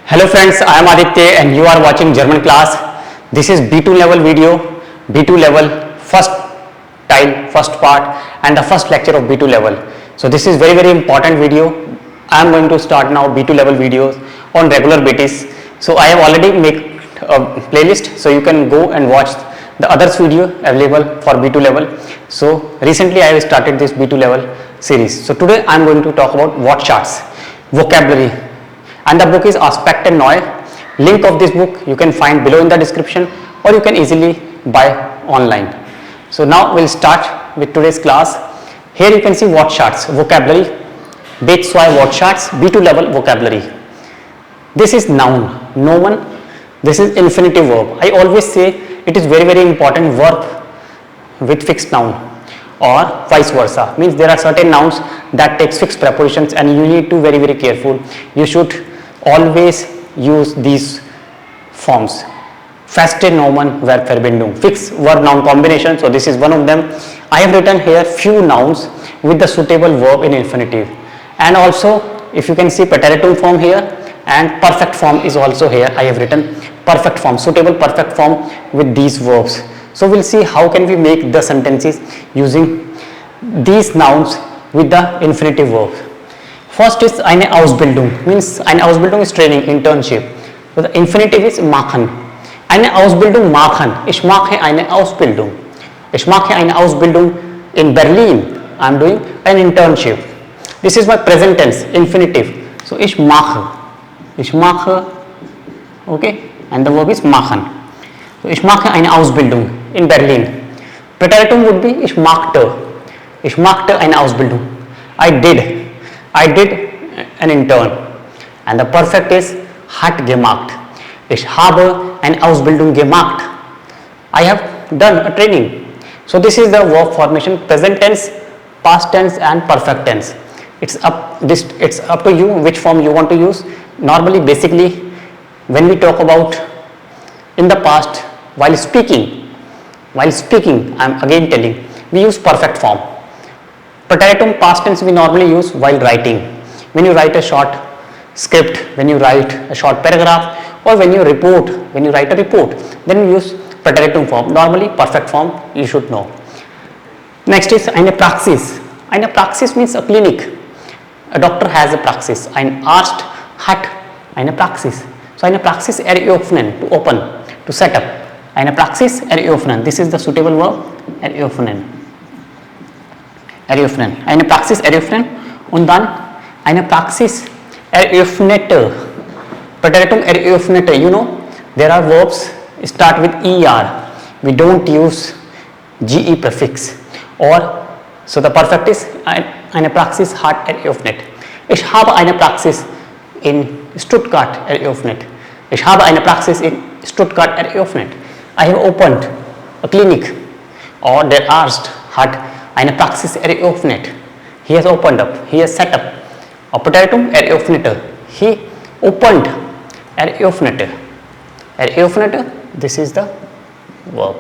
Hello friends, I am Aditya and you are watching Germanclass. This is B2 level video, B2 level first time, first part and the first lecture of B2 level. So this is very important video. I am going to start now B2 level videos on regular basis. So I have already made a playlist, so you can go and watch the others video available for B2 level. So recently I have started this B2 level series. So today I am going to talk about word charts, vocabulary, and the book is Aspect and Noise. Link of this book you can find below in the description, or you can easily buy online. So now we'll start with today's class. Here you can see word charts, vocabulary, Bateswai word charts, B2 level vocabulary. This is noun, no one. This is infinitive verb. I always say it is very important verb with fixed noun or vice versa. Means there are certain nouns that takes fixed prepositions and you need to very careful. You should always use these forms. Feste nomen verb verbindung, fixed verb noun combination. So this is one of them. I have written here few nouns with the suitable verb in infinitive, and also if you can see preteritum form here and perfect form is also here. I have written perfect form, suitable perfect form with these verbs. So we'll see how can we make the sentences using these nouns with the infinitive verb. First is eine Ausbildung, means eine Ausbildung is training, internship. So the infinitive is machen. Eine Ausbildung machen. Ich mache eine Ausbildung. Ich mache eine Ausbildung in Berlin. I am doing an internship. This is my present tense, infinitive. So ich mache. Ich mache. Okay, and the verb is machen. So ich mache eine Ausbildung in Berlin. Preteritum would be ich machte. Ich machte eine Ausbildung. I did an intern. And the perfect is hat gemacht. Ich habe eine Ausbildung gemacht. I have done a training. So this is the verb formation, present tense, past tense and perfect tense. It's up to you which form you want to use. Normally, basically, when we talk about in the past, while speaking, I am again telling, we use perfect form. Preteritum past tense we normally use while writing. When you write a short script, when you write a short paragraph, or when you write a report, then we use preteritum form. Normally perfect form you should know. Next is eine Praxis. Eine Praxis means a clinic. A doctor has a praxis. Ein Arzt hat eine Praxis. So eine Praxis eröffnen, to open, to set up. Eine Praxis eröffnen. This is the suitable verb, eröffnen. Eine Praxis eröffnen und dann eine Praxis eröffnete. Preteritum eröffnete. You know, there are verbs start with er. We don't use ge prefix. Or so the perfect is eine Praxis hat eröffnet. Ich habe eine Praxis in Stuttgart eröffnet. Ich habe eine Praxis in Stuttgart eröffnet. I have opened a clinic. Or der Arzt hat eine Praxis eröffnet. He has opened up. He has set up. A preteritum eröffnete. He opened. Eröffnete. Eröffnete. This is the verb.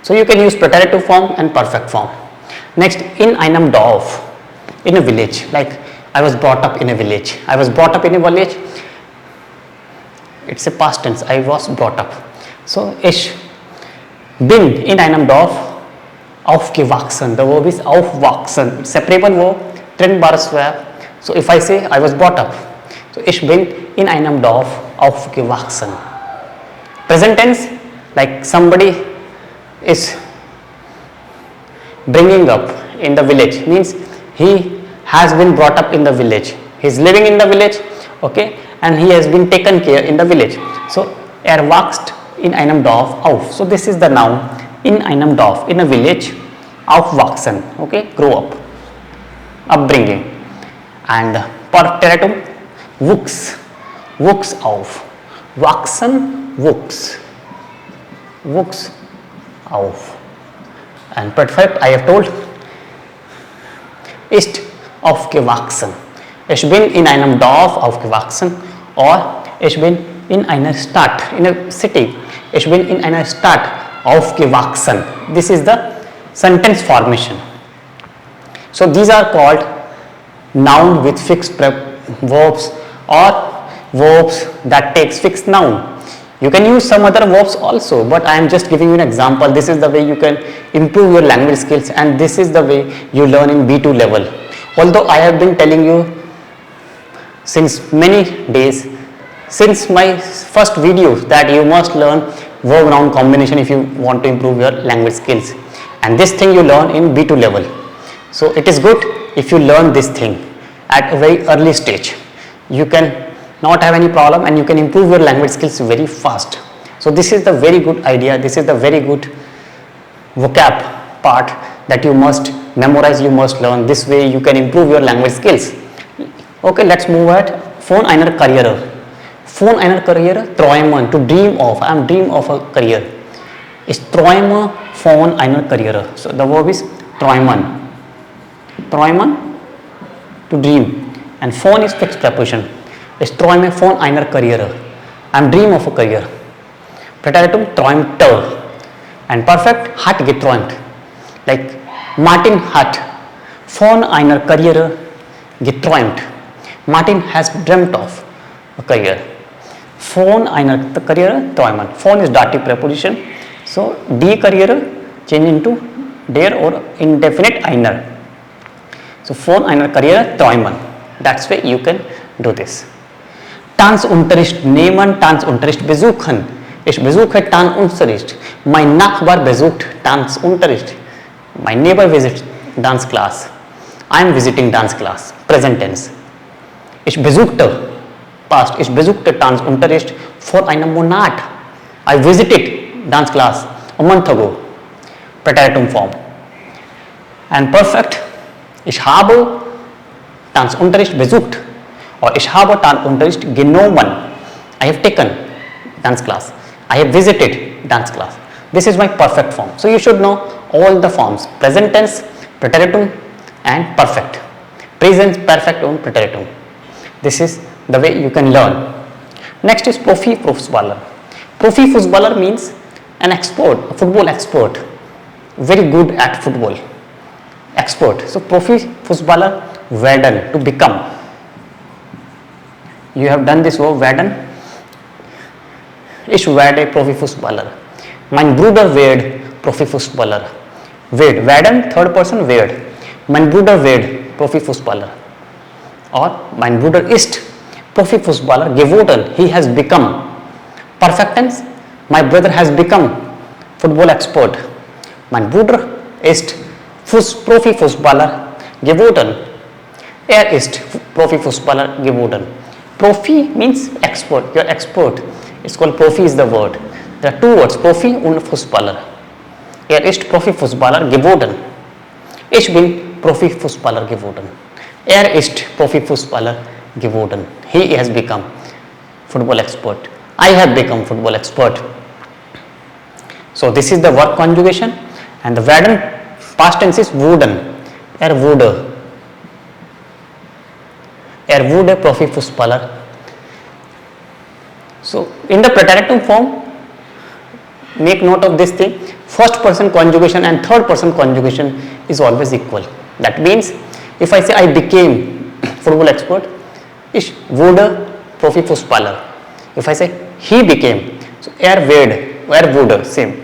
So you can use preteritive form and perfect form. Next, in einem Dorf, in a village. Like I was brought up in a village. I was brought up in a village. It's a past tense. I was brought up. So ich bin in einem Dorf aufgewachsen. The verb is aufwachsen. Separable verb, trennbares Verb. So if I say I was brought up, so ich bin in einem Dorf aufgewachsen. Present tense, like somebody is bringing up in the village, means he has been brought up in the village. He is living in the village, okay, and he has been taken care in the village. So wächst in einem Dorf auf. So this is the noun, in einem Dorf, in a village, aufwachsen, okay, grow up, upbringing. And preteritum wuchs, wuchs auf, wachsen, wuchs, wuchs auf. And perfect I have told, ist aufgewachsen. Ich bin in einem Dorf aufgewachsen, or ich bin in einer Stadt, in a city. Ich bin in einer Stadt aufgewachsen. This is the sentence formation. So these are called noun with fixed verbs or verbs that takes fixed noun. You can use some other verbs also, but I am just giving you an example. This is the way you can improve your language skills, and this is the way you learn in B2 level. Although I have been telling you since many days, since my first video, that you must learn verb noun combination if you want to improve your language skills, and this thing you learn in B2 level. So it is good if you learn this thing at a very early stage. You can not have any problem and you can improve your language skills very fast. So this is the very good idea, this is the very good vocab part that you must memorize, you must learn. This way you can improve your language skills. Okay, let's move at phone einer Karriere. Phone einer Karriere, träumen, to dream of. I am dream of a career. Ich träume von einer Karriere. So the verb is träumen. Träumen, to dream, and phone is fixed preposition. Ich träume von einer Karriere. I am dream of a career. Präteritum träumte, and perfect hat geträumt. Like Martin hat von einer Karriere geträumt. Martin has dreamt of a career. Von einer Karriere träumen. Von is dative preposition. So die Karriere change into der or indefinite einer. So von einer Karriere träumen. That's way you can do this. Tanzunterricht nehmen, Tanzunterricht besuchen. Ich besuche Tanzunterricht. Mein Nachbar besucht Tanzunterricht. My neighbor visits dance class. I am visiting dance class. Present tense. Ich besuchte, past. Ich besuchte Tanzunterricht vor einem Monat. I visited dance class a month ago. Präteritum form. And perfect. Ich habe Tanzunterricht besucht. Or ich habe Tanzunterricht genommen. I have taken dance class. I have visited dance class. This is my perfect form. So you should know all the forms: present tense, preteritum, and perfect. Present, perfect, and preteritum. This is the way you can learn. Next is Profi Fußballer. Profi Fußballer means an expert, a football expert, very good at football. Expert. So Profi Fußballer, werden, to become. You have done this verb werden. Ich werde Profifußballer. Mein Bruder wird Profifußballer. Wird, werden, third person wird. Mein Bruder wird Profifußballer. Or mein Bruder ist Profifußballer geworden. He has become. Perfect tense. My brother has become football expert. Mein Bruder ist Profifußballer geworden. Er ist Profifußballer geworden. Profi means expert, you are expert. It's called Profi is the word. There are two words, Profi und Fußballer. Er ist Profifußballer geworden. Ich bin Profifußballer geworden. Er ist Profifußballer geworden. He has become football expert. I have become football expert. So this is the verb conjugation, and the werden past tense is wurden. Er wurde. Er wurde Profifußballer. So in the preteritum form, make note of this thing. First person conjugation and third person conjugation is always equal. That means if I say I became football expert, ich wurde Profifußballer. If I say he became, so er wurde, same.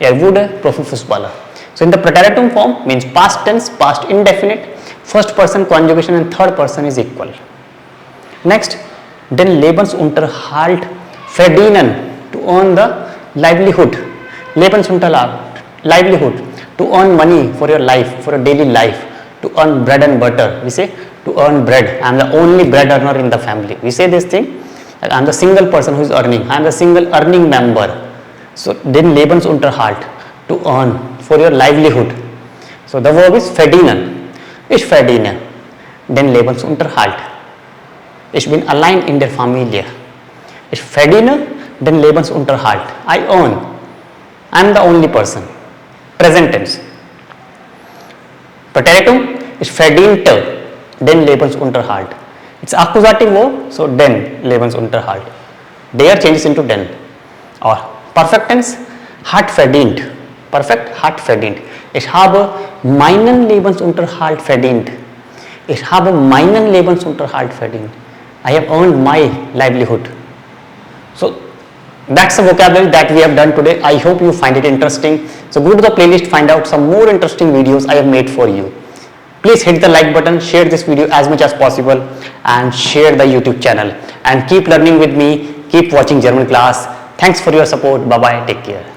Er wurde Profifußballer. So in the preteritum form means past tense, past indefinite, first person conjugation and third person is equal. Next, den Lebensunterhalt verdienen, to earn the livelihood. Lebensunterhalt, livelihood, to earn money for your life, for your daily life, to earn bread and butter. We say to earn bread. I am the only bread earner in the family. We say this thing, like I am the single person who is earning. I am the single earning member. So den Lebensunterhalt, to earn for your livelihood. So the verb is verdienen. Ich verdiene den Lebensunterhalt. Ich bin allein in der Familie. Ich verdiene den Lebensunterhalt. I earn. I am the only person. Present tense. Präteritum, ich verdiente den Lebensunterhalt. It's accusative verb, so den Lebensunterhalt. Der changes into den. Or perfect tense, hat verdient. Perfect, hat verdient. Ich habe meinen Lebensunterhalt verdient. Ich habe meinen Lebensunterhalt verdient. I have earned my livelihood. So that's the vocabulary that we have done today. I hope you find it interesting. So go to the playlist, find out some more interesting videos I have made for you. Please hit the like button, share this video as much as possible, and share the YouTube channel. And keep learning with me, keep watching German class. Thanks for your support. Bye bye, take care.